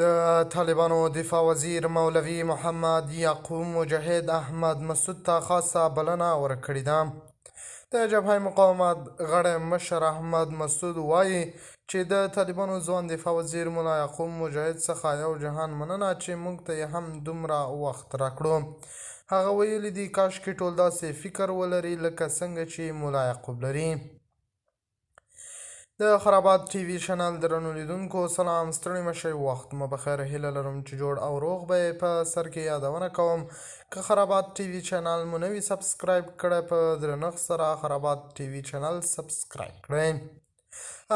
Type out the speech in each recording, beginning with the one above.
د طالبانو دفاع وزیر مولوي محمد یعقوب مجاهد احمد مسعود ته خاصه بلنه ورکړې ده. د جبهه مقاومت غړی مشر احمد مسعود وایي چې د طالبانو ځوان دفاع وزیر ملا یعقوب مجاهد څخه یو جهان مننه چې موږ ته یې هم دومره وخت راکړو. هغه ویلي دي کاشکې ټول داسې فکر ولري لکه څنګه چې ملا یعقوب لري. د خرابات ټي وي چینل درنو لیدونکو سلام، ستړي مشئ، وخت مو بخیر. هیله لرم چې جوړ او روغ به یې. په سر کې یادونه کوم که خرابات ټي وي چینل مو نه وي سبسکرایب کړی، په درنښت سره خرابات ټي وي چینل سبسکرایب کړئ.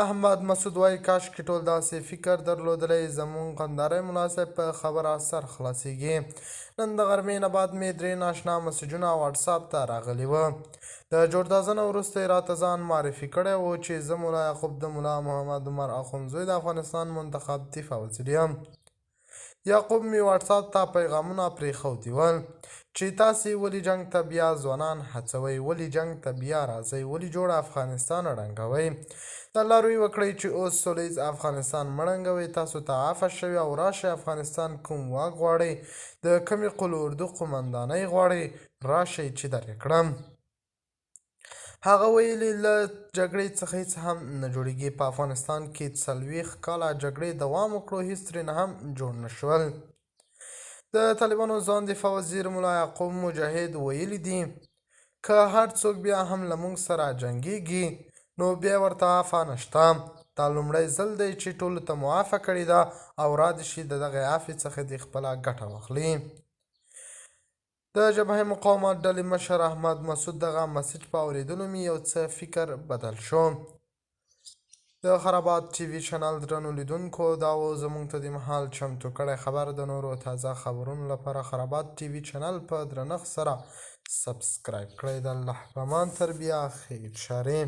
احمد مسعود وایي کاشکې ټول داسې فکر درلودلی. زموږ قندهاری مناسب په خبره سر خلاصیږي. نن د غرمې نه بعد مې 3 ناشنا مسیجونه واټساپ ته راغلي وه. د جوړتازه نه وروسته یې راته ځان معرفي کړی و چې زه ملا یعقوب د ملا محمد عمر اخندزوی د افغانستان منتخب دفاع وزیر یم. یعقوب مې واټساپ ته پیغامونه پرېښودي ول چې تاسې ولې جنګ ته بیا ځوانان هڅوئ، ولې جنګ ته بیا راځئ، ولې جوړ افغانستان ړنګوئ. د الله روی وکړئ چې اوس سولیز افغانستان مه ړنګوئ. تاسو ته عفه شوي او راشئ افغانستان کوم واک غواړئ، د کومې قول اردو قومندانۍ غواړئ، راشئ چې در یې کړم. هغه ویلي له جګړې څخه هېڅ هم نه جوړېږي. په افغانستان کې 40 کاله جګړې دوام وکړو، هېڅ ترې نه هم جوړ نه شول. د طالبانو ځوان دفاع وزیر ملا یعقوب مجاهد ویلي دي که هر څوک بیا هم له موږ سره جنګېږي نو بیا ورته عفه نشته. دا لومړی ځل دی چې ټولو ته مو عفه کړې ده او را دې شي د دغې عفې څخه دې خپله ګټه واخلي. د جبهه مقاومت ډلې مشر احمد مسعود دغه مسیج په اورېدلو مې یو څه فکر بدل شو. د خرابات ټي وي چینل درنو لیدونکو دا و زموږ ته د مهال چمتو کړی خبر. د نورو تازه خبرونو لپاره خرابات ټي وي چینل په درنښت سره سبسکرایب کړئ. د الله په امان، تر بیا خیر شارې.